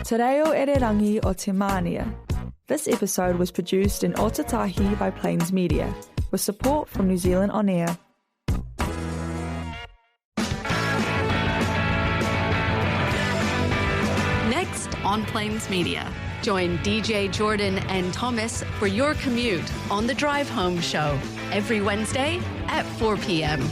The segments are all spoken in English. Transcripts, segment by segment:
Te reo ererangi o te mānia. This episode was produced in Otatahi by Plains Media, with support from New Zealand On Air. Next on Plains Media, join DJ Jordan and Thomas for your commute on the Drive Home Show every Wednesday at 4 p.m.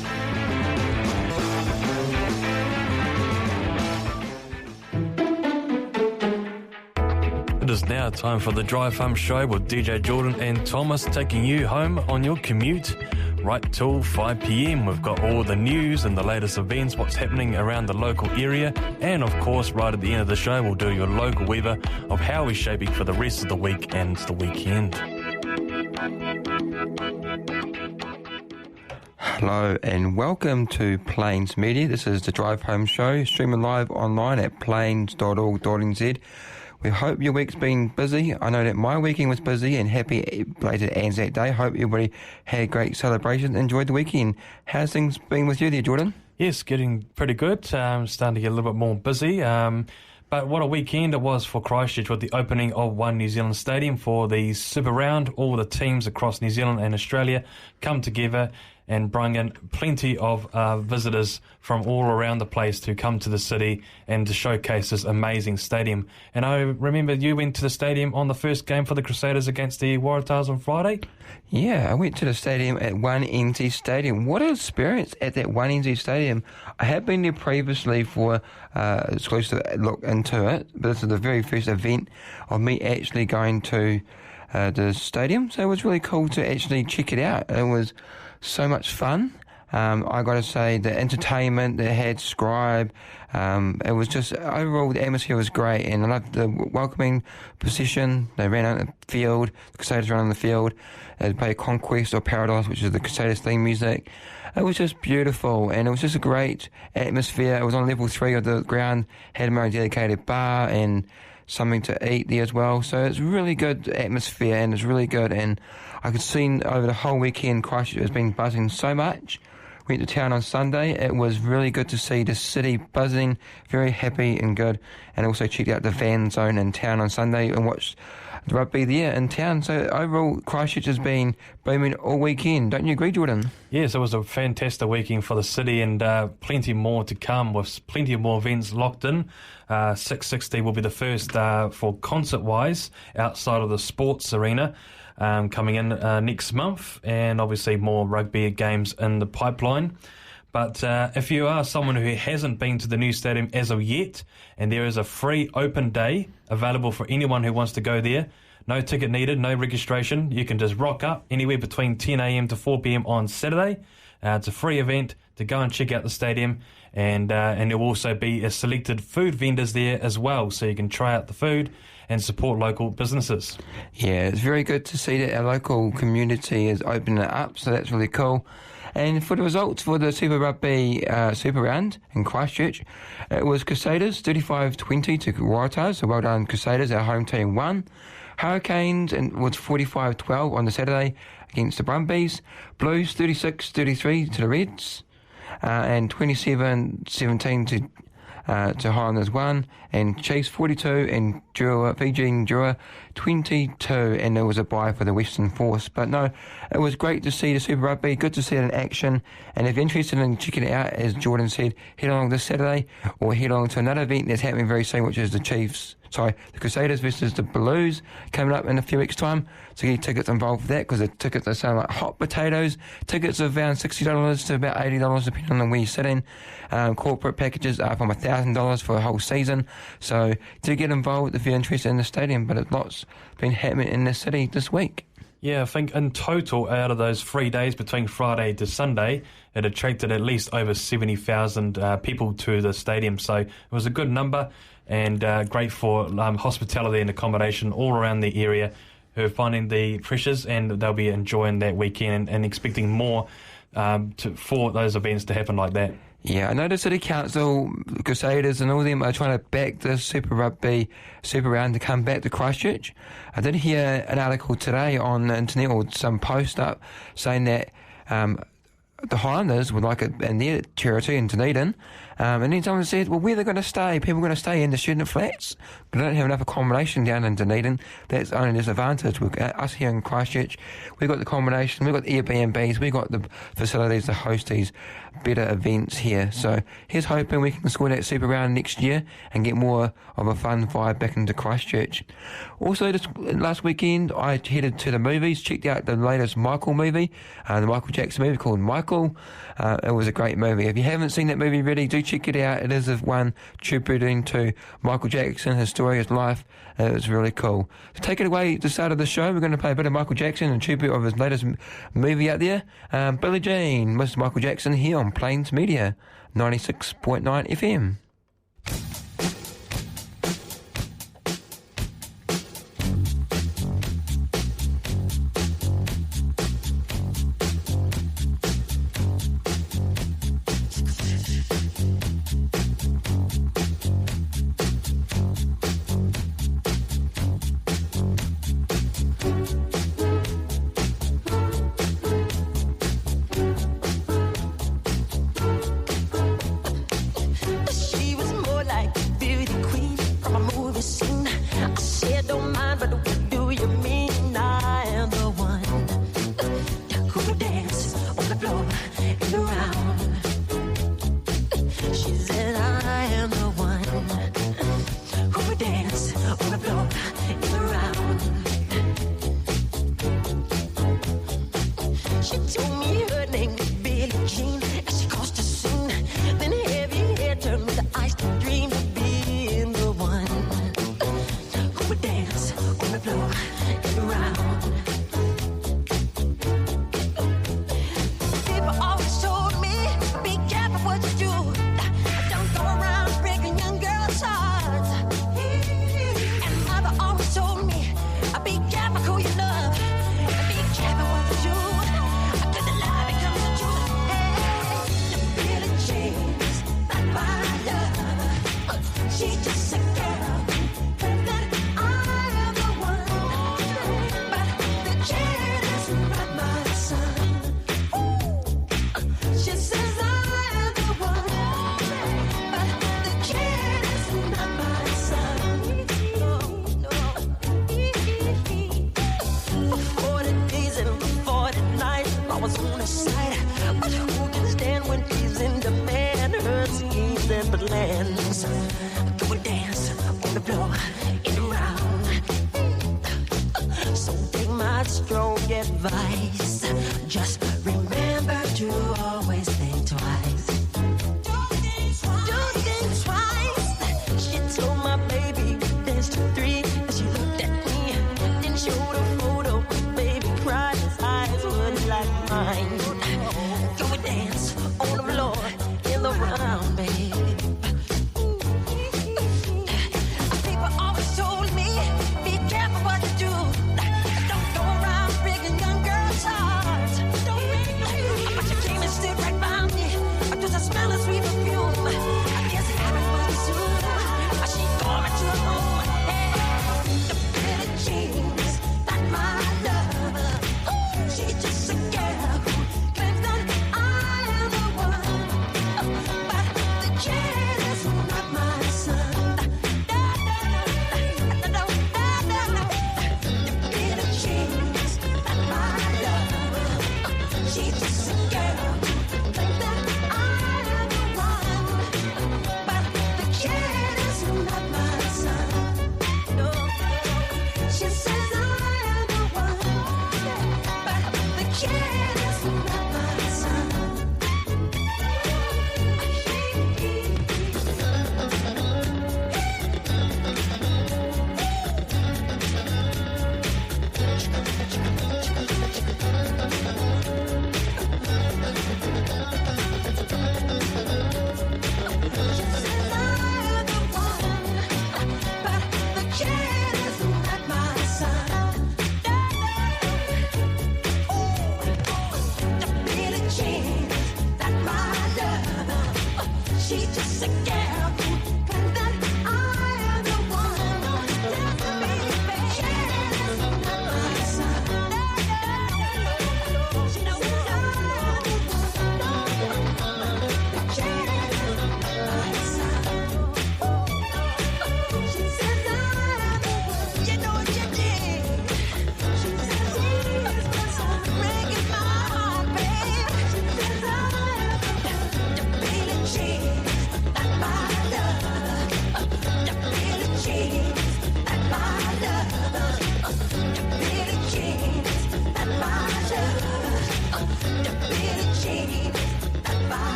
It is now time for the Drive Home Show with DJ Jordan and Thomas taking you home on your commute right till 5 p.m. We've got all the news and the latest events, what's happening around the local area, and of course right at the end of the show we'll do your local weather of how we're shaping for the rest of the week and the weekend. Hello and welcome to Plains Media. This is the Drive Home Show, streaming live online at plains.org.nz. We hope your week's been busy. I know that my weekend was busy, and happy belated Anzac Day. Hope everybody had great celebrations, enjoyed the weekend. How's things been with you there, Jordan? Yes, getting pretty good. Starting to get a little bit more busy. But what a weekend it was for Christchurch with the opening of One New Zealand Stadium for the Super Round. All the teams across New Zealand and Australia come together and bring in plenty of visitors from all around the place to come to the city and to showcase this amazing stadium. And I remember you went to the stadium on the first game for the Crusaders against the Waratahs on Friday. Yeah, I went to the stadium at 1NZ Stadium. What an experience at that 1NZ Stadium. I have been there previously for exclusive look into it, but this is the very first event of me actually going to the stadium. So it was really cool to actually check it out. It was so much fun. I got to say, the entertainment, they had Scribe, it was just, overall, the atmosphere was great, and I loved the welcoming procession. They ran out in the field, the Crusaders ran on the field, they played Conquest or Paradise, which is the Crusaders theme music. It was just beautiful, and it was just a great atmosphere. It was on level 3 of the ground, had my own dedicated bar, and something to eat there as well. So it's really good atmosphere, and it's really good, and I could see over the whole weekend Christchurch has been buzzing so much. Went to town on Sunday. It was really good to see the city buzzing, very happy and good, and also checked out the fan zone in town on Sunday and watched the rugby there in town. So overall Christchurch has been booming all weekend. Don't you agree, Jordan? Yes, it was a fantastic weekend for the city, and plenty more to come with plenty of more events locked in. 660 will be the first for concert-wise outside of the sports arena coming in next month, and obviously more rugby games in the pipeline. But if you are someone who hasn't been to the new stadium as of yet, and there is a free open day available for anyone who wants to go there, no ticket needed, no registration. You can just rock up anywhere between 10 a.m. to 4 p.m. on Saturday. It's a free event to go and check out the stadium, and there will also be a selected food vendors there as well, so you can try out the food and support local businesses. Yeah, it's very good to see that our local community is opening it up, so that's really cool. And for the results for the Super Rugby Super Round in Christchurch, it was Crusaders 35-20 to Waratahs, so well done Crusaders, our home team won. Hurricanes was 45-12 on the Saturday against the Brumbies. Blues 36-33 to the Reds, and 27-17 to Highlanders 1, and Chiefs 42 and Fiji and Drua 22, and there was a bye for the Western Force. But no, it was great to see the Super Rugby, good to see it in action, and if you're interested in checking it out, as Jordan said, head along this Saturday, or head along to another event that's happening very soon, which is the Crusaders versus the Blues coming up in a few weeks' time. So get tickets involved with that, because the tickets are selling like hot potatoes. Tickets are around $60 to about $80, depending on where you're sitting. Corporate packages are from $1,000 for a whole season. So do get involved if you're interested in the stadium, but a lot's been happening in the city this week. Yeah, I think in total, out of those 3 days between Friday to Sunday, it attracted at least over 70,000 people to the stadium. So it was a good number, and great for hospitality and accommodation all around the area who are finding the pressures, and they'll be enjoying that weekend and expecting more for those events to happen like that. Yeah, I know the City Council, Crusaders and all of them are trying to back the Super Rugby Super Round to come back to Christchurch. I did hear an article today on the internet, or some post up, saying that the Highlanders would like it in their territory in Dunedin, And then someone said, well, where are they going to stay? People are going to stay in the student flats. They don't have enough accommodation down in Dunedin. That's only a disadvantage. Us here in Christchurch, we've got the accommodation, we've got the Airbnbs, we've got the facilities to host these better events here. So here's hoping we can score that Super Round next year and get more of a fun vibe back into Christchurch. Also, this last weekend, I headed to the movies, checked out the latest Michael movie, the Michael Jackson movie called Michael. It was a great movie. If you haven't seen that movie already, do check it out. It is one tributing to Michael Jackson, his story, his life. It was really cool. So take it away at the start of the show. We're going to play a bit of Michael Jackson and tribute of his latest movie out there. Billie Jean, Mrs. Michael Jackson here on Plains Media, 96.9 FM. Don't go around breaking young girls' hearts. Don't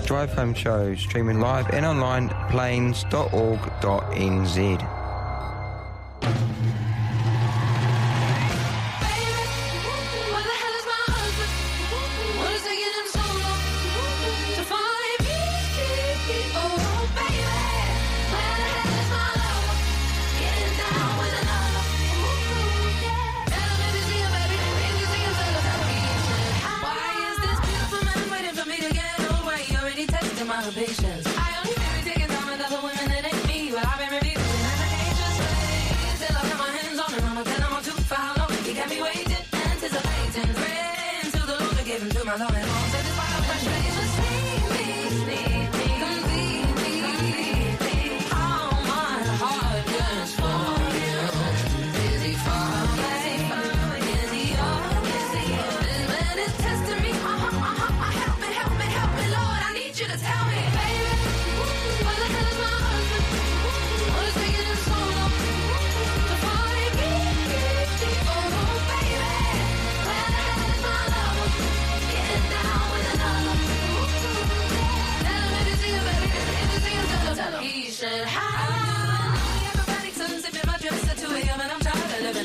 Drive Home Show, streaming live and online, plains.org.nz. Patience. I only feel it taking time with other women that ain't me, but I've been reviewing and I can't just wait till I put my hands on him. I'ma tell him I'm too for how long he got me waiting, anticipating, praying to the Lord to give him to my Lord and all. So this wild frustration, sneak me, complete me. How my heart yearns for you. Is he far away? Is he okay? This man is testing me. Help me, Lord. I need you to tell me.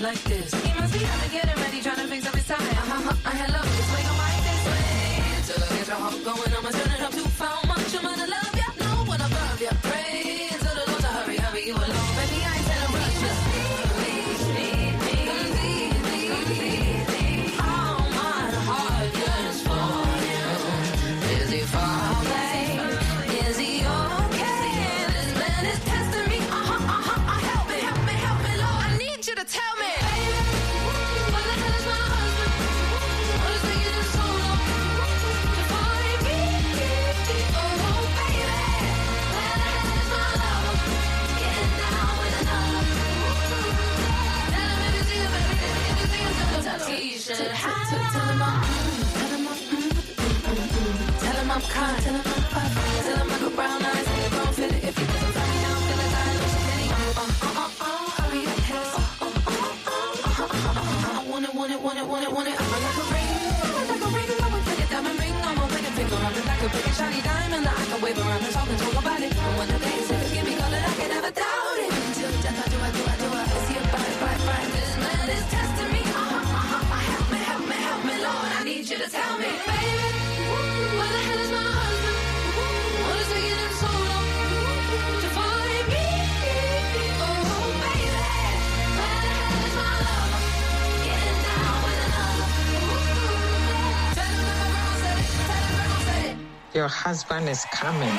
Like this, he must be out to get it ready, trying to fix up his time. Hello, it's way on my this way. Till I get your heart going, I'ma turn it up to how much I'm gonna love ya. No one above ya. Pray to the Lord to hurry you along. Baby, I ain't tell him rush. Just need. How my heart yearns for you. Is he far away? Is he okay? This man is testing me. Help me, Lord. I need you to tell me. Tell him I'm kind, tell him I'm fine, tell him I got brown eyes and you gon' feel it. If he doesn't tell me now, I'm gonna die, lose a penny. Hurry up, head. I want it. I'm like a ring, I'm a pretty diamond ring, I'm a pretty finger, I'm like a pretty shiny diamond that I can wave around and talk about it. And when the day says give me color, I can never doubt it. Until death, I do it. Is he a bite? This man is testing me. Help me, Lord. I need you to tell me, baby. Where the hell is my husband? What is taking him so long to find me? Oh, baby. Where the hell is my lover? Getting down with another. Tell him that my grandma said it. Your husband is coming.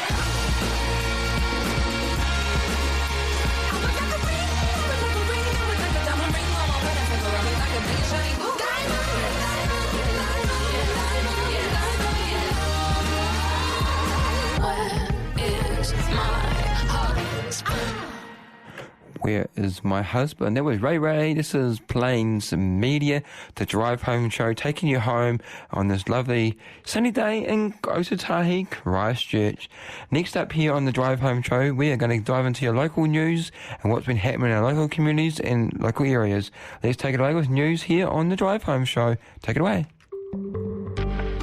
Where is my husband? That was Ray. This is Plains Media, the Drive Home Show, taking you home on this lovely sunny day in Otatahi, Christchurch. Next up here on the Drive Home Show, we are going to dive into your local news and what's been happening in our local communities and local areas. Let's take it away with news here on the Drive Home Show. Take it away.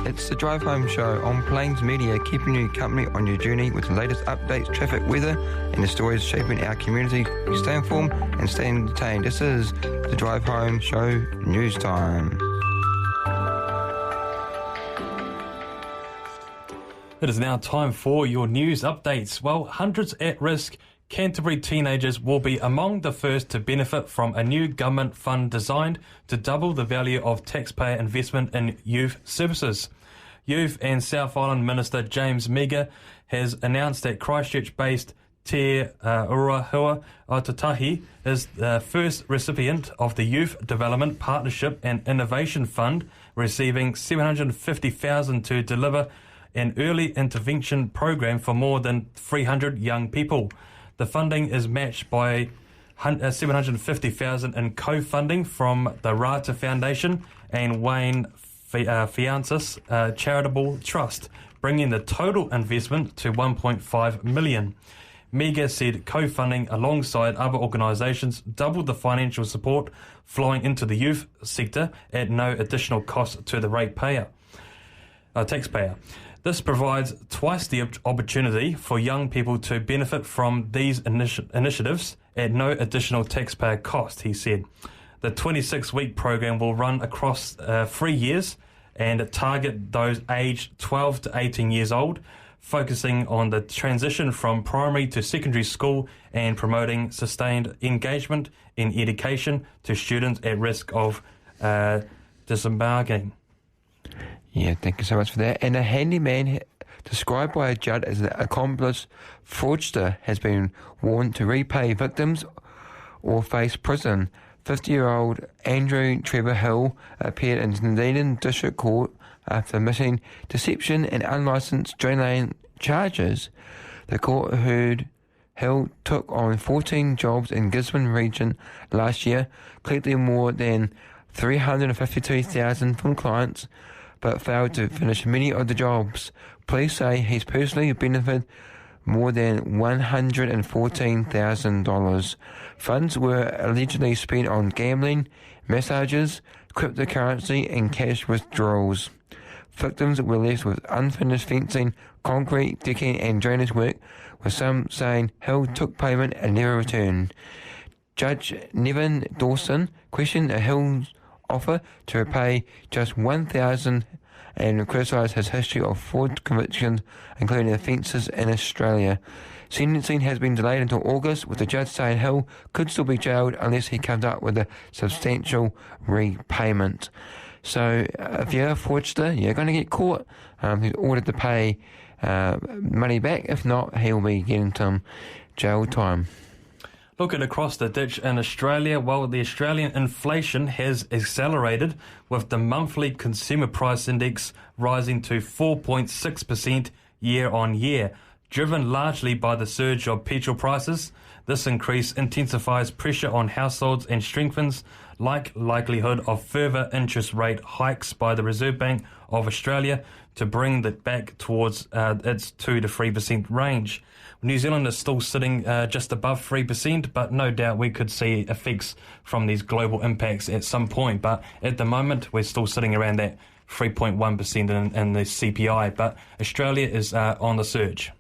It's the Drive Home Show on Plains Media, keeping you company on your journey with the latest updates, traffic, weather, and the stories shaping our community. We stay informed and stay entertained. This is the Drive Home Show News Time. It is now time for your news updates. Well, hundreds at risk Canterbury teenagers will be among the first to benefit from a new government fund designed to double the value of taxpayer investment in youth services. Youth and South Island Minister James Meagher has announced that Christchurch-based Te Urahua Otatahi is the first recipient of the Youth Development Partnership and Innovation Fund, receiving $750,000 to deliver an early intervention program for more than 300 young people. The funding is matched by $750,000 in co-funding from the Rata Foundation and Wayne Fiancis Charitable Trust, bringing the total investment to $1.5 million. Meagher said co-funding alongside other organisations doubled the financial support flowing into the youth sector at no additional cost to the taxpayer. This provides twice the opportunity for young people to benefit from these initiatives at no additional taxpayer cost, he said. The 26-week program will run across 3 years and target those aged 12 to 18 years old, focusing on the transition from primary to secondary school and promoting sustained engagement in education to students at risk of disembarking. Yeah, thank you so much for that. And a handyman described by a judge as an accomplished fraudster has been warned to repay victims or face prison. 50-year-old Andrew Trevor Hill appeared in Zeland District Court after admitting deception and unlicensed drain charges. The court heard Hill took on 14 jobs in Gisborne region last year, collecting more than $352,000 from clients, but failed to finish many of the jobs. Police say he's personally benefited more than $114,000. Funds were allegedly spent on gambling, massages, cryptocurrency and cash withdrawals. Victims were left with unfinished fencing, concrete, decking and drainage work, with some saying Hill took payment and never returned. Judge Nevin Dawson questioned Hill's offer to repay just $1,000 and criticised his history of fraud convictions, including offences in Australia. Sentencing has been delayed until August, with the judge saying Hill could still be jailed unless he comes up with a substantial repayment. So if you're a fraudster, you're going to get caught. He's ordered to pay money back. If not, he'll be getting some jail time. Looking across the ditch in Australia, well, the Australian inflation has accelerated, with the monthly consumer price index rising to 4.6% year on year, driven largely by the surge of petrol prices. This increase intensifies pressure on households and strengthens likelihood of further interest rate hikes by the Reserve Bank of Australia to bring it back towards its 2 to 3% range. New Zealand is still sitting just above 3%, but no doubt we could see effects from these global impacts at some point. But at the moment, we're still sitting around that 3.1% in the CPI. But Australia is on the surge.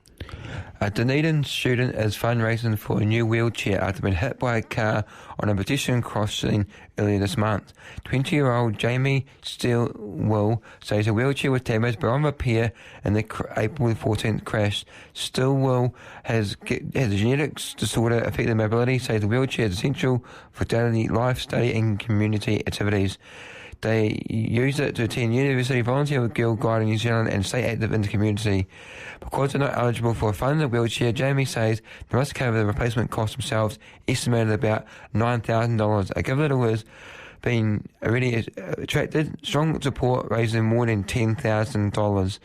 A Dunedin student is fundraising for a new wheelchair after being hit by a car on a pedestrian crossing earlier this month. 20-year-old Jamie Stillwell says a wheelchair was damaged but on repair in the April 14th crash. Stillwell has a genetics disorder affecting mobility, says the wheelchair is essential for daily life, study and community activities. They use it to attend university, volunteer with Girl Guide in New Zealand and stay active in the community. Because they're not eligible for a funded wheelchair, Jamie says they must cover the replacement cost themselves, estimated about $9,000. A giver who has been already attracted strong support, raising more than $10,000.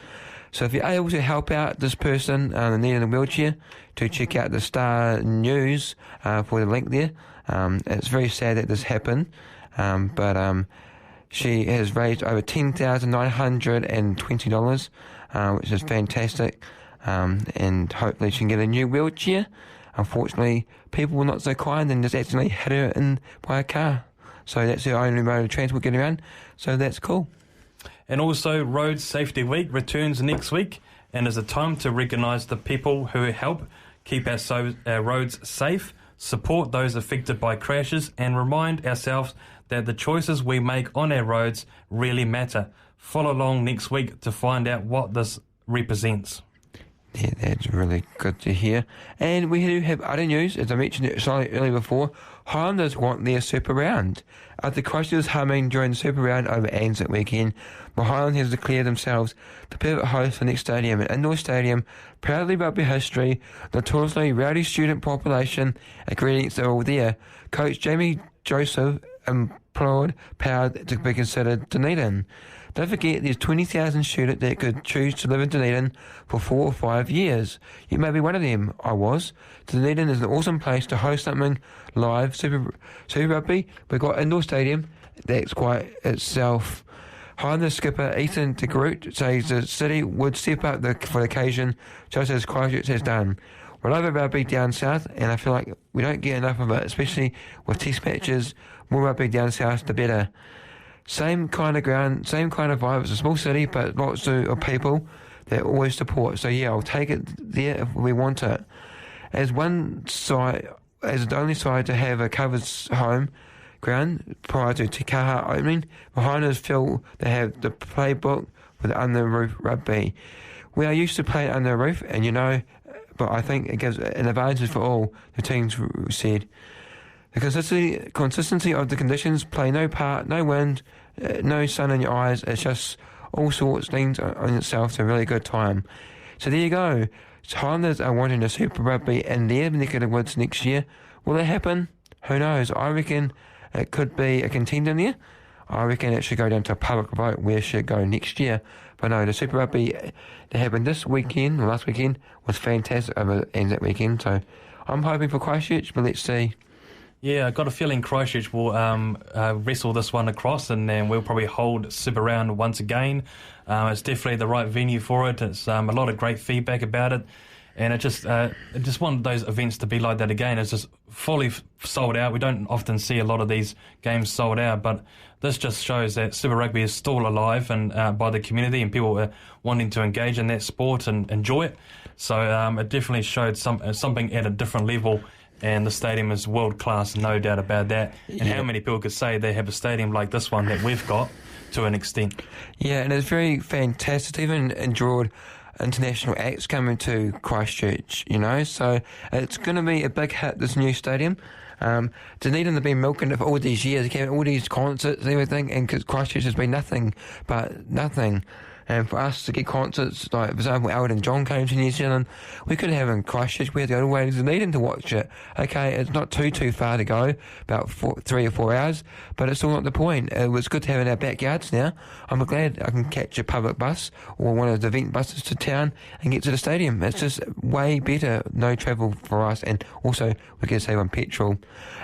So if you're able to help out this person needing a wheelchair, to check out the Star News for the link there. It's very sad that this happened, but she has raised over $10,920, which is fantastic, and hopefully she can get a new wheelchair. Unfortunately, people were not so kind and just accidentally hit her in by a car. So that's her only mode of transport getting around, so that's cool. And also, Road Safety Week returns next week and is a time to recognise the people who help keep our roads safe, support those affected by crashes and remind ourselves that the choices we make on our roads really matter. Follow along next week to find out what this represents. Yeah, that's really good to hear. And we do have other news, as I mentioned it slightly earlier before. Highlanders want their Super Round. After Christchurch humming during the Super Round over Anzac weekend, the Highland has declared themselves the perfect host for the next stadium, an indoor stadium, proudly rugby history, notoriously rowdy student population, ingredients are all there. Coach Jamie Joseph implored Power to be considered Dunedin. Don't forget there's 20,000 students that could choose to live in Dunedin for 4 or 5 years. You may be one of them. I was. Dunedin is an awesome place to host something live. Super Rugby. We've got indoor stadium. That's quite itself. Highlander skipper Ethan de Groot says the city would step up for the occasion, just as Christchurch has done. We love rugby down south, and I feel like we don't get enough of it, especially with test matches. More rugby down south, the better. Same kind of ground, same kind of vibe. It's a small city, but lots of people. they always support. So yeah, I'll take it there if we want it. As one side, as the only side to have a covered home ground prior to Te Kaha opening, behind us feel they have the playbook with under roof rugby. We are used to playing under a roof, and but I think it gives an advantage for all, the teams said. The consistency of the conditions play no part, no wind, no sun in your eyes. It's just all sorts of things on itself. It's a really good time. So there you go. Highlanders are wanting a Super Rugby in their neck of the woods next year. Will it happen? Who knows? I reckon it could be a contender there. I reckon it should go down to a public vote where it should go next year. But no, the Super Rugby that happened this weekend, or last weekend, was fantastic and that weekend. So I'm hoping for Christchurch, but let's see. Yeah, I got a feeling Christchurch will wrestle this one across, and then we'll probably hold Super Round once again. It's definitely the right venue for it. It's a lot of great feedback about it, and it just one of those events to be like that again. It's just fully sold out. We don't often see a lot of these games sold out, but this just shows that Super Rugby is still alive and by the community, and people are wanting to engage in that sport and enjoy it. So it definitely showed something at a different level. And the stadium is world class, no doubt about that. And how many people could say they have a stadium like this one that we've got to an extent? Yeah, and it's very fantastic. Even enjoyed international acts coming to Christchurch, So it's going to be a big hit, this new stadium. Dunedin have been milking it for all these years, all these concerts and everything, and Christchurch has been nothing but nothing. And for us to get concerts, like, for example, Elton John came to New Zealand, we could have in Christchurch. We had to go all the way to Zeland to watch it. Okay, it's not too far to go, about 3 or 4 hours, but it's still not the point. It was good to have in our backyards now. I'm glad I can catch a public bus or one of the event buses to town and get to the stadium. It's just way better, no travel for us, and also we can save on petrol.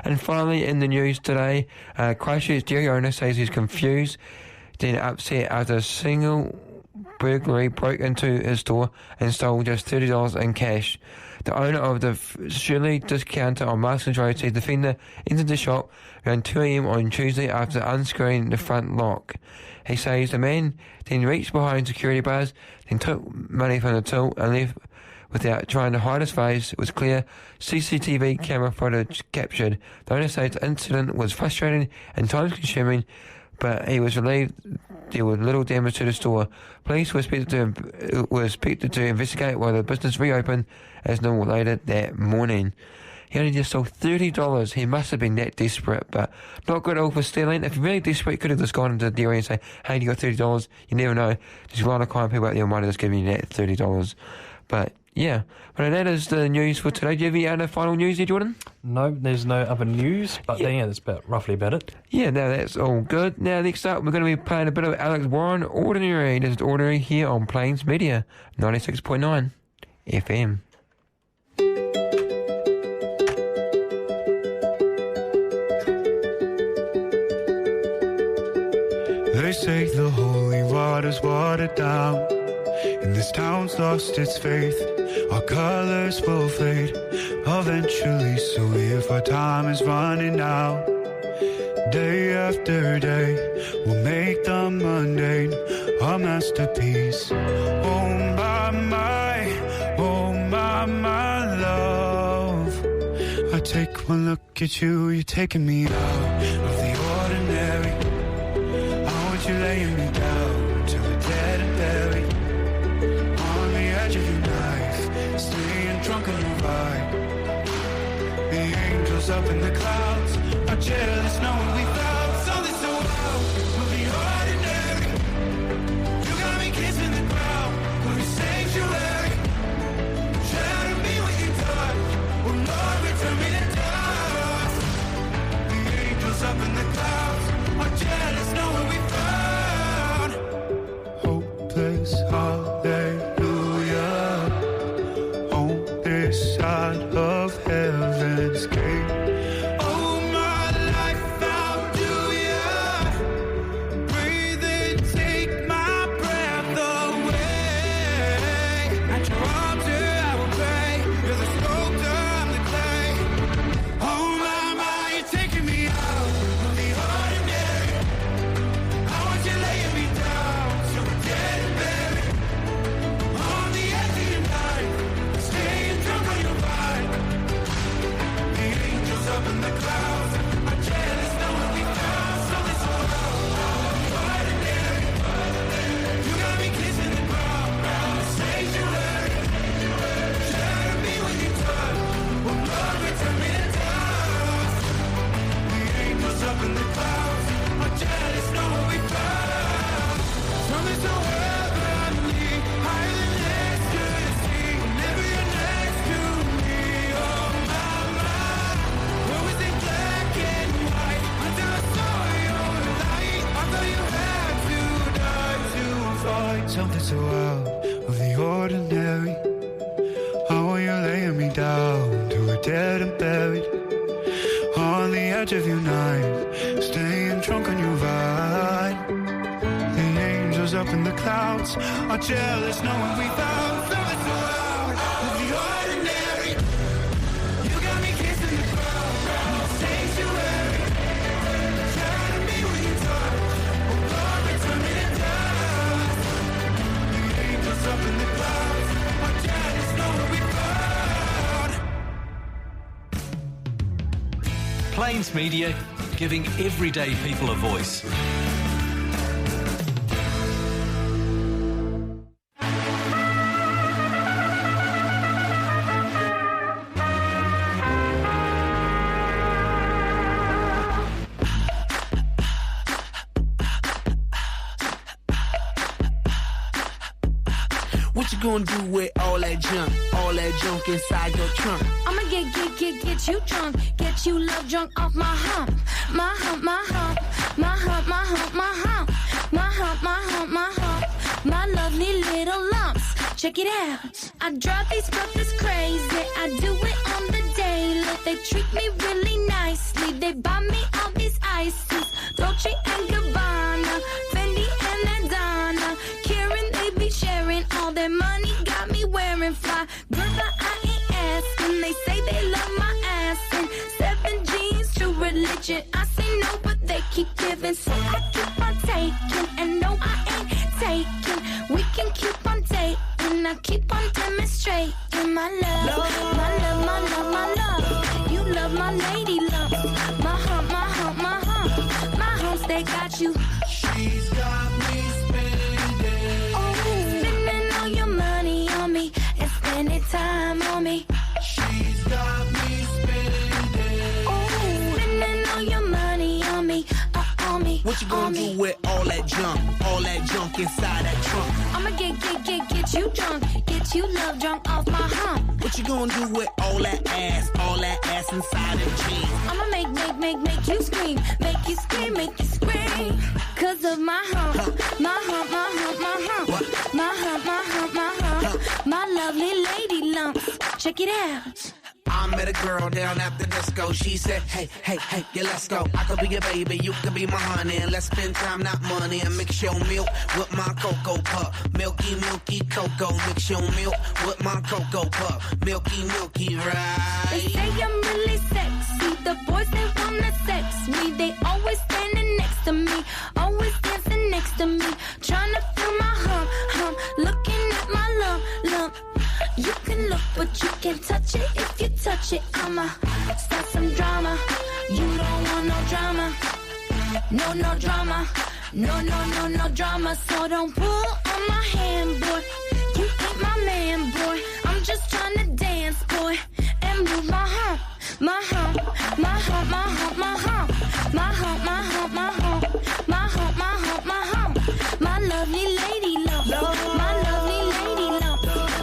And finally, in the news today, Christchurch dairy owner says he's confused, then upset after a single burglary broke into his store and stole just $30 in cash. The owner of the Shirley discounter on Marston's Road said the defender entered the shop around 2 a.m. on Tuesday after unscrewing the front lock. He says the man then reached behind security bars, then took money from the till and left without trying to hide his face. It was clear CCTV camera footage captured. The owner says the incident was frustrating and time-consuming, but he was relieved there was little damage to the store. Police were expected to investigate while the business reopened as normal later that morning. He only just sold $30. He must have been that desperate, but not good at all for stealing. If you're really desperate, you could have just gone into the dairy and say, hey, you got $30? You never know. There's a lot of kind people out there who might have just given you that $30. But yeah, but that is the news for today. Do you have any other final news there, Jordan? No, there's no other news, but yeah, that's roughly about it. Yeah, no, that's all good. Now, next up, we're going to be playing a bit of Alex Warren, Ordinary. This is Ordinary here on Plains Media, 96.9 FM. They say the holy water's watered down, and this town's lost its faith. Our colors will fade eventually, so if our time is running out, day after day, we'll make the mundane a masterpiece. Oh my love, I take one look at you, you're taking me out of the ordinary. I want you laying me down till we're dead and buried on the edge of your knife, staying drunk on your ride. The angels up in the clouds are jealous knowing we found something so wild. We'll be ordinary. You got me kissing the ground, we'll be sanctuary. Try to be what you done, oh Lord, return me to dust. The angels up in the clouds are jealous knowing we found hopeless hallelujah on this side of heaven's gate. Oh, my life found touch of your knife, staying drunk on your vibe. The angels up in the clouds are jealous knowing we found something so out of the ordinary. You got me kissing the ground, sanctuary. Try to be when you touch, oh Lord, return me to dust. The angels up in the clouds are jealous knowing we found. Plains Media, giving everyday people a voice. What you gonna do with all that junk inside your trunk? I'ma get you drunk, get you love drunk off my hump, my hump, my hump, my hump, my hump, my hump, my hump, my hump, my hump, my lovely little lumps. Check it out. I drive these brothers crazy. I do it on the daily. They treat me really nicely. They buy me all these ices, Dolce and Gabbana, Fendi and Adana. Karen, they be sharing all their money. Got me wearing fly. Girl, but I ain't asking. They say they love my ass and 7 jeans to religion. I say no, but they keep giving, so I keep on taking. And no, I ain't taking. We can keep on dating. I keep on demonstrating my love, my love, my love, my love. You love my lady love. My hump, my hump, my hump. My humps, they got you. She's got me spending. Oh, spending all your money on me and spending time on me. She's got me spending. Oh, spending all your money on me, on me. What you gonna do with all that junk inside that trunk? I'ma get you drunk, get you love drunk off my hump. What you gonna do with all that ass inside them jeans? I'ma make you scream, make you scream, make you scream. Cause of my hump, my hump, my hump, my hump. What? My hump, my hump, my hump. My lovely lady lumps. Check it out. I met a girl down at the disco. She said, hey, yeah, let's go. I could be your baby, you could be my honey. And let's spend time, not money. And mix your milk with my cocoa pup. Milky, milky cocoa. Mix your milk with my cocoa pup. Milky, milky, right? They say I'm really sexy. The boys, they wanna sex me. They always standing next to me. Always dancing next to me. Trying to feel my hump. Looking at my lump. You can look, but you can't touch it. If you touch it, I'ma start some drama. You don't want no drama. No drama. No drama. So don't pull on my hand, boy. You ain't my man, boy. I'm just trying to dance, boy. And move my hump. My hump. My hump, my hump, my hump. My hump, my hump, my hump. My hump, my hump, my hump. My lovely lady love. My lovely lady love.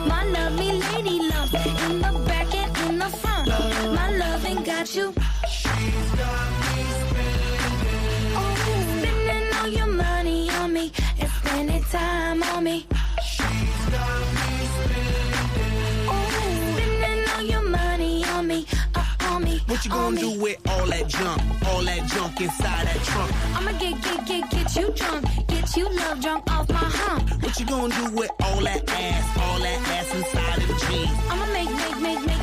My lovely lady love. In the back and in the front. My loving got you. She's got me spending. Oh, spending all your money on me and spending time on me. She's got me spending. Oh, spending all your money on me, on me. What you gonna do with all that junk inside that trunk? I'ma get you drunk, get you love drunk off my hump. What you gonna do with all that ass inside them jeans? I'ma make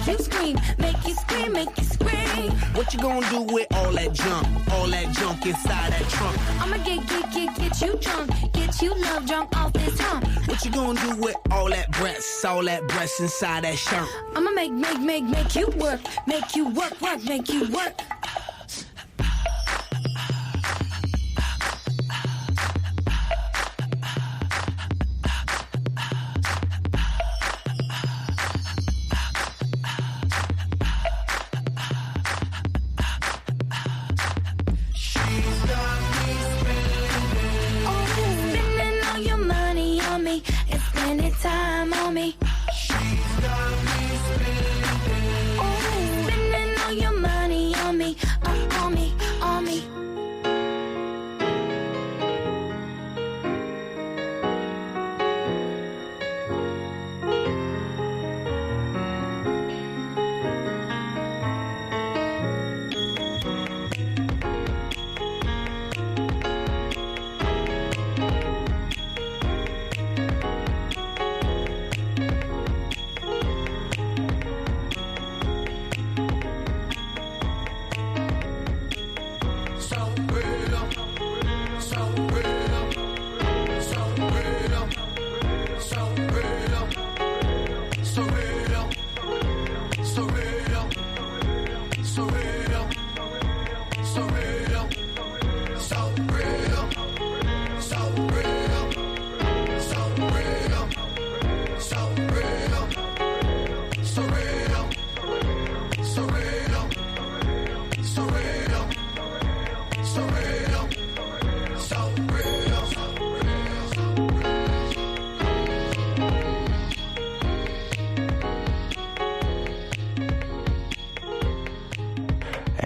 you scream, make you scream, make you scream. What you gonna do with all that junk inside that trunk? I'ma get you drunk, get you love drunk off this hump. What you gonna do with all that breasts inside that shirt? I'ma make you work, make you work, make you work. Time on me. She's got me spending. Oh, spending all your money on me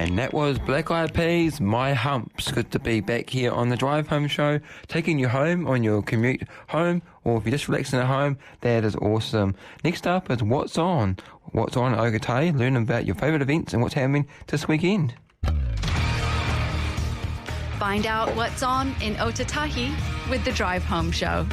And that was Black Eyed Peas, My Humps. Good to be back here on the Drive Home Show, taking you home on your commute home, or if you're just relaxing at home, that is awesome. Next up is What's On. What's On at Okotai, learn about your favourite events and what's happening this weekend. Find out what's on in Otatahi with the Drive Home Show.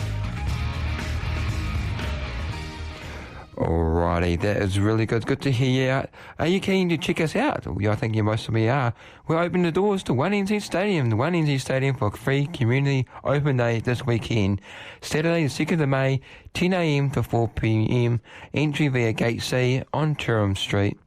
Alrighty, that is really good. Good to hear you out. Are you keen to check us out? Well, I think you most of you are. We're opening the doors to 1NZ Stadium, the 1NZ Stadium for a free community open day this weekend. Saturday, the 2nd of May, 10 a.m. to 4 p.m. Entry via Gate C on Durham Street.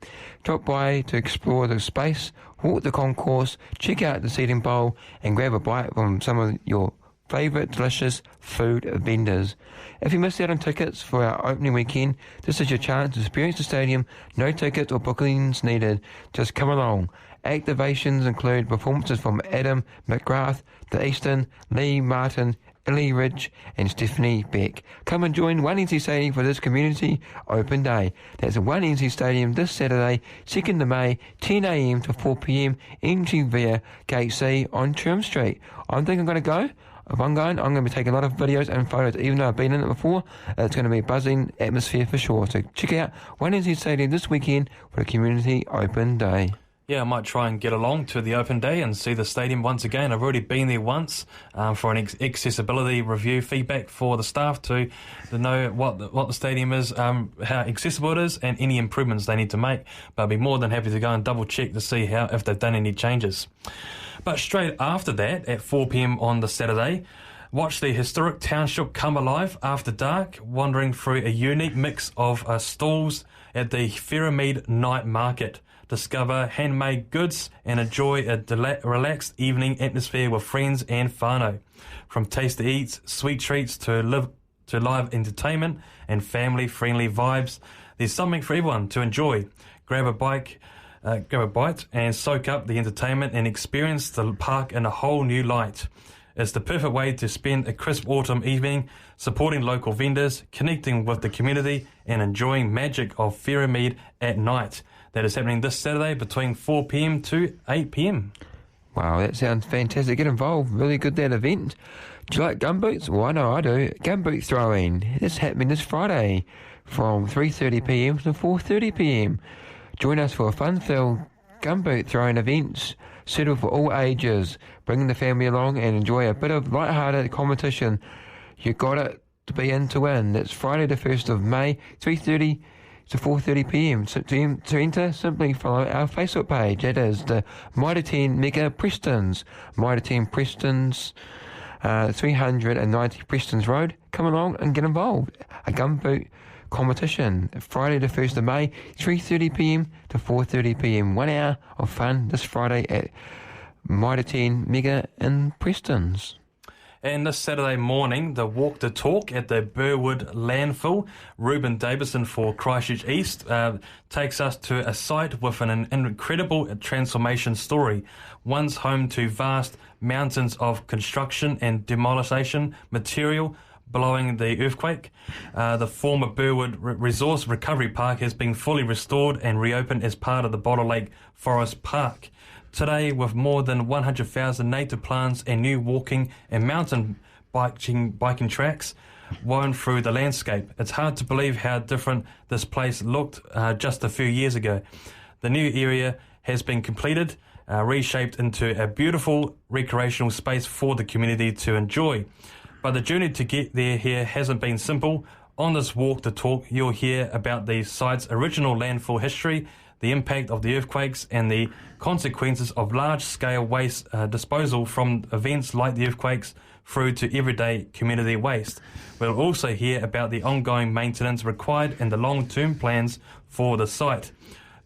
Drop by to explore the space, walk the concourse, check out the seating bowl, and grab a bite from some of your favourite delicious food vendors. If you missed out on tickets for our opening weekend, this is your chance to experience the stadium. No tickets or bookings needed. Just come along. Activations include performances from Adam McGrath, The Eastern, Lee Martin, Ellie Ridge and Stephanie Beck. Come and join 1NZ Stadium for this community open day. That's at 1NZ Stadium this Saturday, 2nd of May, 10 a.m. to 4 p.m. Entry via Gate C on Durham Street. I think I'm going to go. If I'm going to be taking a lot of videos and photos, even though I've been in it before. It's going to be a buzzing atmosphere for sure. So check out 1NZ Stadium this weekend for a community open day. Yeah, I might try and get along to the open day and see the stadium once again. I've already been there once for an accessibility review, feedback for the staff to know what the stadium is, how accessible it is, and any improvements they need to make. But I'd be more than happy to go and double check to see if they've done any changes. But straight after that, at 4 p.m. on the Saturday, watch the historic township come alive after dark, wandering through a unique mix of stalls at the Ferrymead Night Market. Discover handmade goods and enjoy a relaxed evening atmosphere with friends and whānau. From tasty eats, sweet treats to live entertainment and family-friendly vibes, there's something for everyone to enjoy. Grab a bite and soak up the entertainment and experience the park in a whole new light. It's the perfect way to spend a crisp autumn evening, supporting local vendors, connecting with the community, and enjoying magic of Ferrymead at night. That is happening this Saturday between 4 p.m. to 8 p.m. Wow, that sounds fantastic. Get involved. Really good, that event. Do you like gumboots? Well, I know I do. Gumboot throwing. It's happening this Friday from 3:30 p.m. to 4:30 p.m. Join us for a fun-filled gumboot throwing events suitable for all ages. Bring the family along and enjoy a bit of light-hearted competition. You got it to be in to win. That's Friday the 1st of May, 3:30 to 4:30 p.m. So to enter, simply follow our Facebook page. That is the Mitre 10 Mega Prestons. Mitre 10 Prestons, 390 Prestons Road. Come along and get involved. A gumboot competition. Friday the 1st of May, 3:30 p.m. to 4:30 p.m. 1 hour of fun this Friday at Mitre 10 Mega in Prestons. And this Saturday morning, the walk the talk at the Burwood landfill. Ruben Davison for Christchurch East takes us to a site with an incredible transformation story. Once home to vast mountains of construction and demolition material blowing the earthquake, the former Burwood Resource Recovery Park has been fully restored and reopened as part of the Bottle Lake Forest Park. Today, with more than 100,000 native plants and new walking and mountain biking tracks woven through the landscape, it's hard to believe how different this place looked just a few years ago. The new area has been completed, reshaped into a beautiful recreational space for the community to enjoy. But the journey to get there here hasn't been simple. On this walk the talk, you'll hear about the site's original landfill history, the impact of the earthquakes and the consequences of large-scale waste disposal from events like the earthquakes through to everyday community waste. We'll also hear about the ongoing maintenance required and the long-term plans for the site.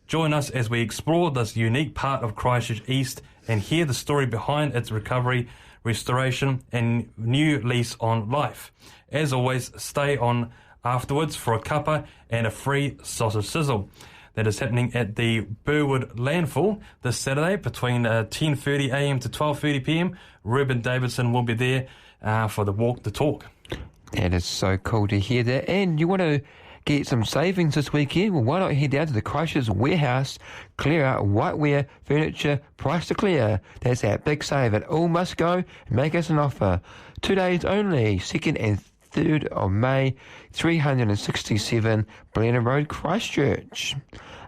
Join us as we explore this unique part of Christchurch East and hear the story behind its recovery, restoration and new lease on life. As always, stay on afterwards for a cuppa and a free sausage sizzle. That is happening at the Burwood landfill this Saturday between 10:30 a.m. to 12:30 p.m. Ruben Davidson will be there for the walk the talk. That is so cool to hear that. And you want to Get some savings this weekend? Well, why not head down to the Christchurch warehouse, clear out whiteware, furniture, price to clear. That's our big save at All Must Go and make us an offer. 2 days only, 2nd and 3rd of May, 367 Blenheim Road, Christchurch.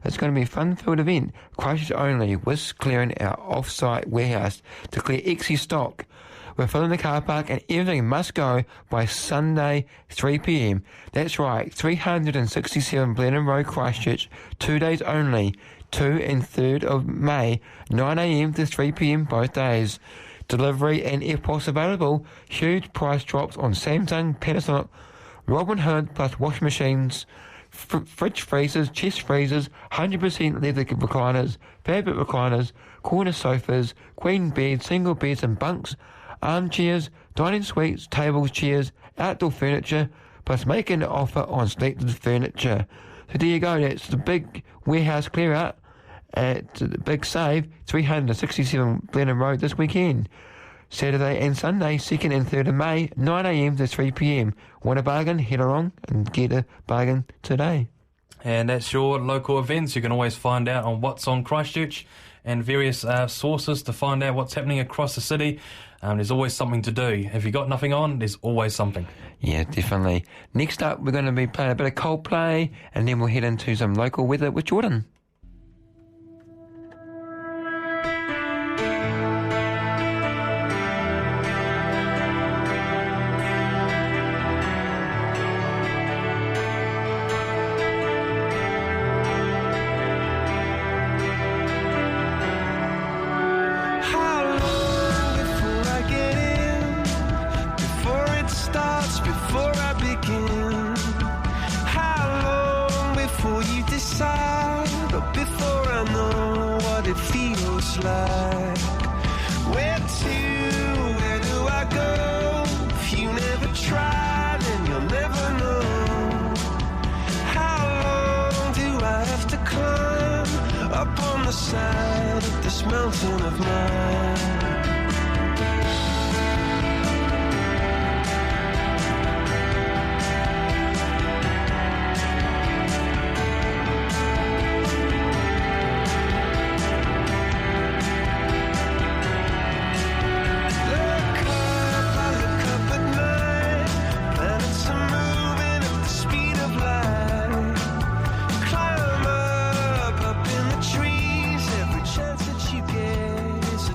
It's going to be a fun-filled event. Christchurch only, with clearing our off-site warehouse to clear excess stock. We're filling the car park and everything must go by Sunday, 3 p.m. That's right, 367 Blenheim Road, Christchurch, 2 days only, 2 and 3rd of May, 9 a.m. to 3 p.m. both days. Delivery and EFTPOS available. Huge price drops on Samsung, Panasonic, Robin Hood plus washing machines, fridge freezers, chest freezers, 100% leather recliners, fabric recliners, corner sofas, queen beds, single beds and bunks, armchairs, dining suites, tables, chairs, outdoor furniture, plus making an offer on selected furniture. So there you go, that's the big warehouse clear out at the big save, 367 Blenheim Road this weekend. Saturday and Sunday, 2nd and 3rd of May, 9 a.m. to 3 p.m. Want a bargain? Head along and get a bargain today. And that's your local events. You can always find out on what's on Christchurch and various sources to find out what's happening across the city. There's always something to do. If you've got nothing on, there's always something. Yeah, definitely. Next up, we're going to be playing a bit of Coldplay, and then we'll head into some local weather with Jordan.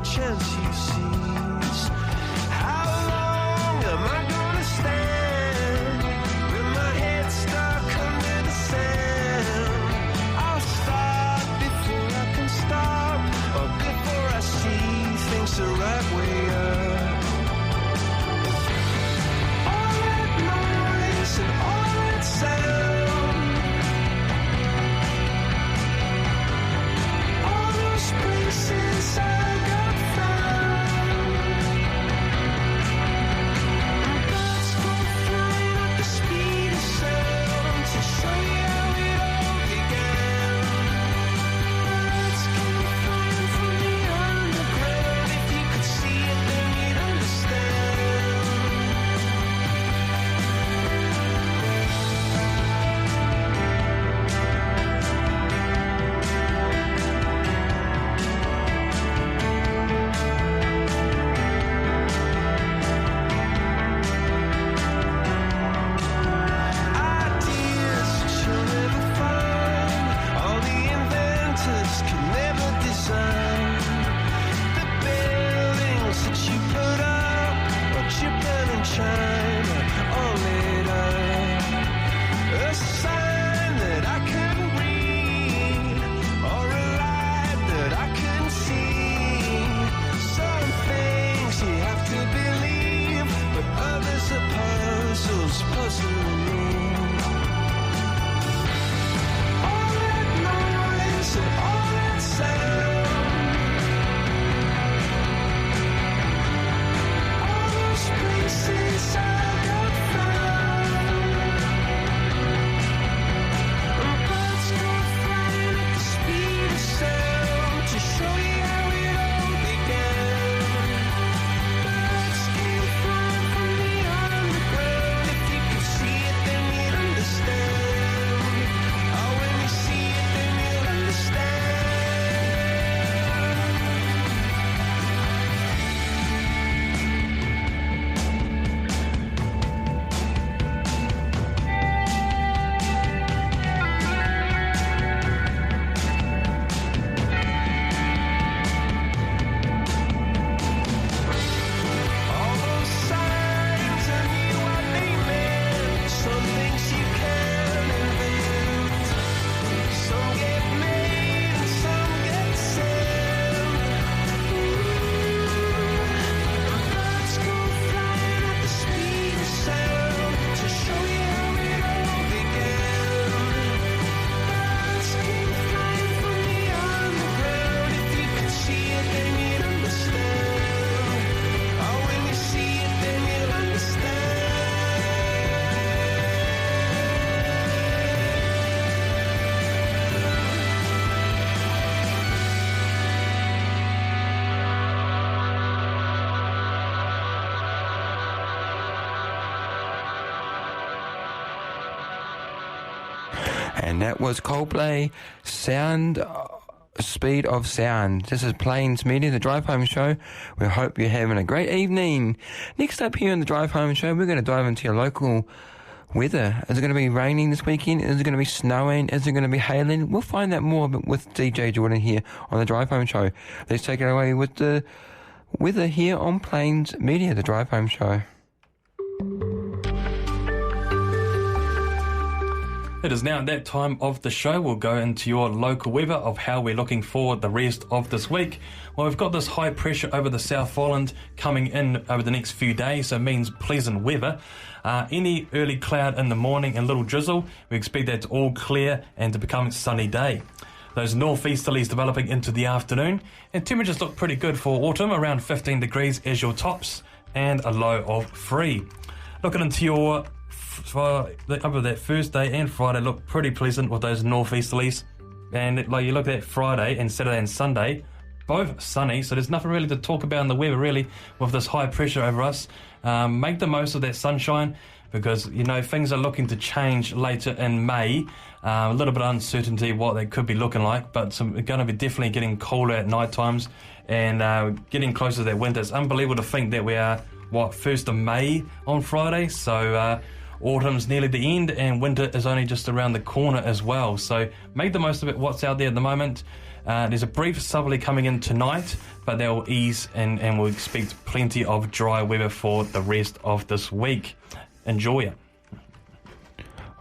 Chance you And that was Coldplay, Speed of Sound. This is Plains Media, the Drive Home Show. We hope you're having a great evening. Next up here on the Drive Home Show, we're going to dive into your local weather. Is it going to be raining this weekend? Is it going to be snowing? Is it going to be hailing? We'll find out more with DJ Jordan here on the Drive Home Show. Let's take it away with the weather here on Plains Media, the Drive Home Show. It is now that time of the show. We'll go into your local weather of how we're looking forward the rest of this week. Well, we've got this high pressure over the South Island coming in over the next few days, so it means pleasant weather. Any early cloud in the morning and little drizzle, we expect that to all clear and to become a sunny day. Those northeasterlies developing into the afternoon, and temperatures look pretty good for autumn, around 15 degrees as your tops and a low of 3. Looking into your over that Thursday and Friday look pretty pleasant with those northeasterlies, and like you look at Friday and Saturday and Sunday, both sunny, so there's nothing really to talk about in the weather really with this high pressure over us. Make the most of that sunshine, because you know things are looking to change later in May. A little bit of uncertainty what they could be looking like, but going to be definitely getting colder at night times and getting closer to that winter. It's unbelievable to think that we are 1st of May on Friday, so autumn's nearly the end and winter is only just around the corner as well. So make the most of it, what's out there at the moment. There's a brief southerly coming in tonight, but that will ease and we'll expect plenty of dry weather for the rest of this week. Enjoy it.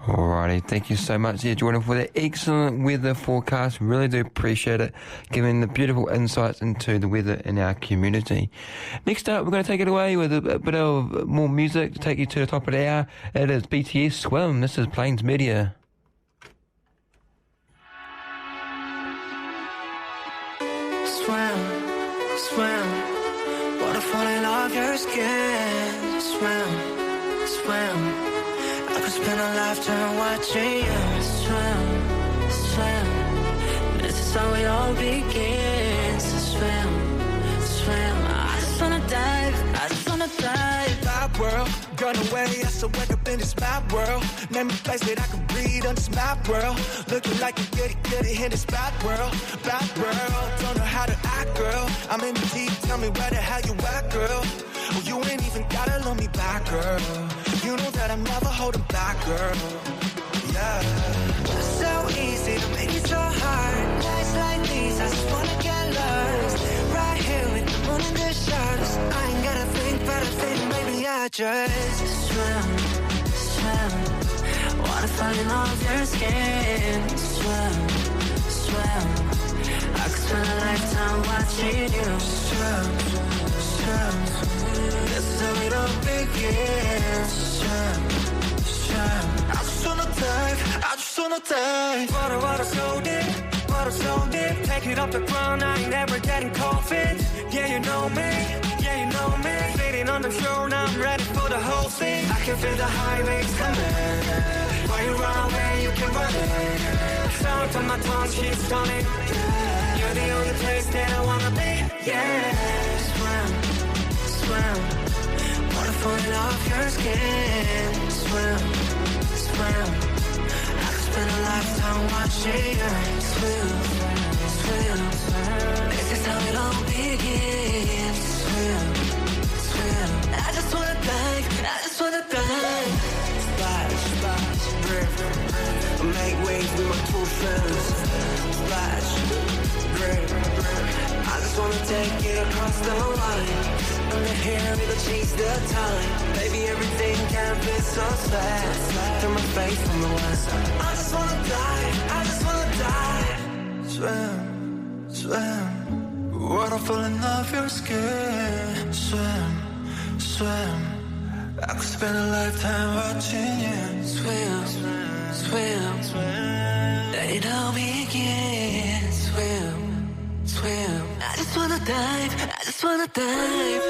Alrighty, thank you so much, Jordan, for the excellent weather forecast. Really do appreciate it, giving the beautiful insights into the weather in our community. Next up, we're going to take it away with a bit of more music to take you to the top of the hour. It is BTS Swim. This is Plains Media. Swim, swim, waterfall in off your skin. Swim, swim. I could spend a lifetime watching you swim, swim. This is how it all begins. So swim, swim. I just wanna dive, I just wanna dive. My world, gone away, I still wake up in this map world. Name a place that I can breathe on this map world. Looking like you get it in this bad world. Bad world, don't know how to act, girl. I'm in the deep, tell me where the hell you at, girl. Oh, you ain't even gotta love me back, girl. You know that I'm never holding back, girl. Yeah. So easy to make it so hard. Nights like these, I just wanna get lost. Right here with the moon and the stars. I ain't gotta think about a thing, maybe I just swim, swim. Wanna falling off your skin. Swim, swim. I could spend a lifetime watching you swim, swim. This is how it all begins. Swim, swim. I just wanna dive, I just wanna dive. Water so deep, water so deep. Take it off the ground, I ain't never getting cold feet. Yeah, you know me, yeah, you know me. Sitting on the shore, now I'm ready for the whole thing. I can feel the high waves coming. While you run away, you can run it. Sound on my tongue, she's stunning. You're the only place that I wanna be. Yeah, swim, swim. Water falling off your skin. Swim, swim. I could spend a lifetime watching you swim, swim. This is how it all begins. Swim, swim. I just wanna dive, I just wanna dive. Splash, splash, drip. Make waves with my two friends. Splash, drip. I just wanna take it across the line. Under here, it'll chase the time. Baby, everything can be so sad. Turn my face from the west. I just wanna die, I just wanna die. Swim, swim. Water falling off your skin. Swim, swim. I could spend a lifetime watching you swim, swim, swim. Let it all begin. Swim, swim. I just wanna dive, I just wanna dive.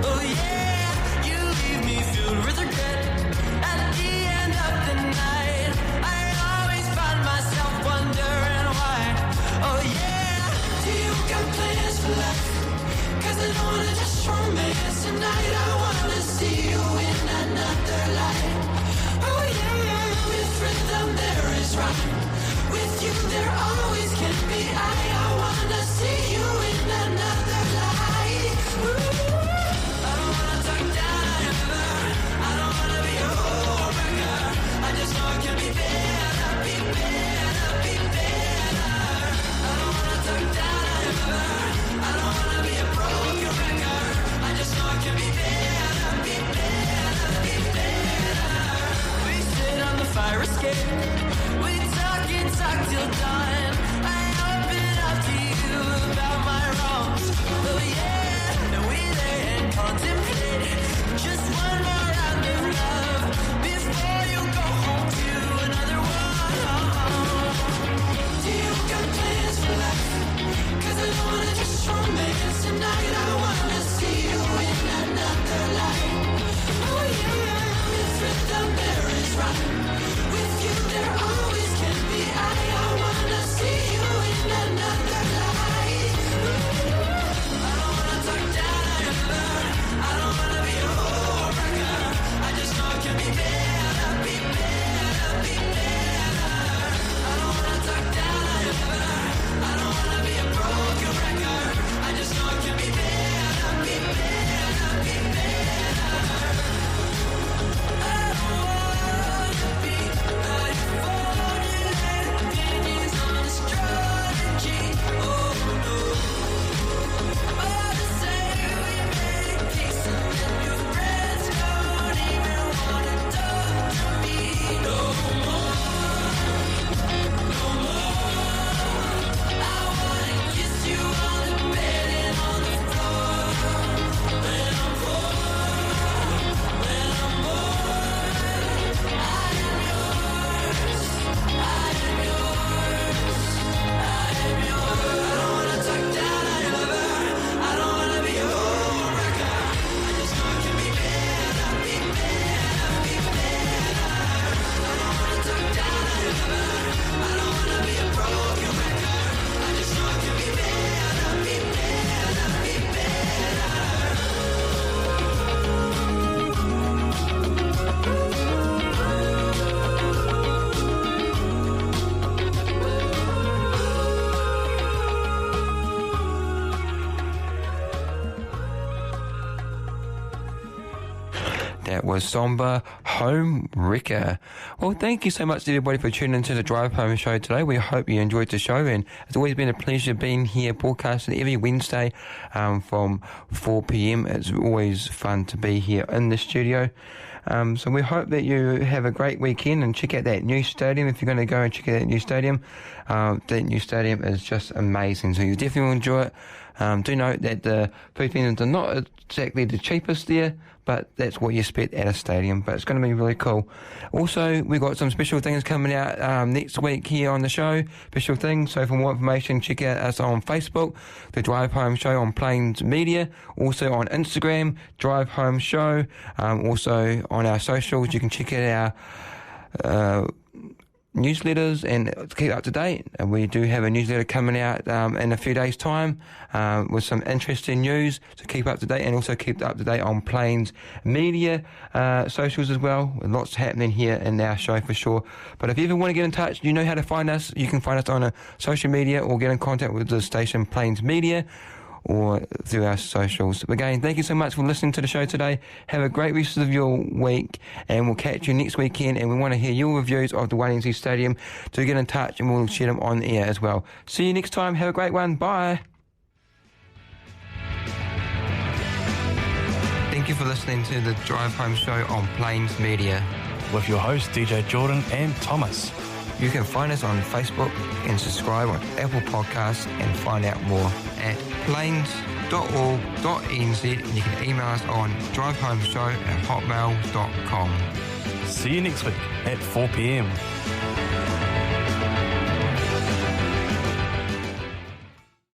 Oh yeah. We talk and talk till dawn. I open up to you about my wrongs. Oh yeah, and we lay and contemplate just one more round of love before you go home to another one. Do you got plans for life? 'Cause I don't wanna just romance tonight. I wanna see you in another light. Oh yeah, if rhythm there is right, with you there always can be I wanna see you in another light. I don't wanna talk down your blood. I don't wanna be a heartbreaker. I just know it can be better, be better, be better. I don't wanna talk down your blood. I don't wanna be a broken record. I just know it can be better, be better, be better. I don't wanna be like formulated opinions on astrology. Oh no. All to say we make peace and then your friends don't even wanna talk to me no more. No more. I wanna kiss you on the bed and on the floor. When I'm bored, when I'm bored, I am yours. I am yours. I am yours. I don't wanna talk down on your lover. I don't wanna be a homewrecker. I just know it can be better, be better, be better. I don't wanna talk down on your lover. I don't wanna be a broken record. I just know it can be better, be better, be better. That was Somber Home Wrecker. Well, thank you so much to everybody for tuning into the Drive Home show today. We hope you enjoyed the show, and it's always been a pleasure being here broadcasting every Wednesday from 4 p.m. It's always fun to be here in the studio. So we hope that you have a great weekend and check out that new stadium if you're going to go and check out that new stadium. That new stadium is just amazing, so you definitely will enjoy it. Do note that the food vendors are not exactly the cheapest there, but that's what you expect at a stadium. But it's going to be really cool. Also, we've got some special things coming out next week here on the show. Special things. So for more information, check out us on Facebook, The Drive Home Show on Plains Media. Also on Instagram, Drive Home Show. Also on our socials, you can check out our newsletters and keep up to date. And we do have a newsletter coming out in a few days' time with some interesting news, so keep up to date, and also keep up to date on Plains Media socials as well. Lots happening here in our show for sure. But if you ever want to get in touch, you know how to find us. You can find us on social media or get in contact with the station Plains Media or through our socials. Again, thank you so much for listening to the show today. Have a great rest of your week, and we'll catch you next weekend. And we want to hear your reviews of the 1NZ Stadium. Do get in touch and we'll share them on the air as well. See you next time. Have a great one. Bye. Thank you for listening to the Drive Home Show on Plains Media with your hosts DJ Jordan and Thomas. You can find us on Facebook and subscribe on Apple Podcasts and find out more at plains.org.nz, and you can email us on drivehomeshow@hotmail.com. See you next week at 4 p.m.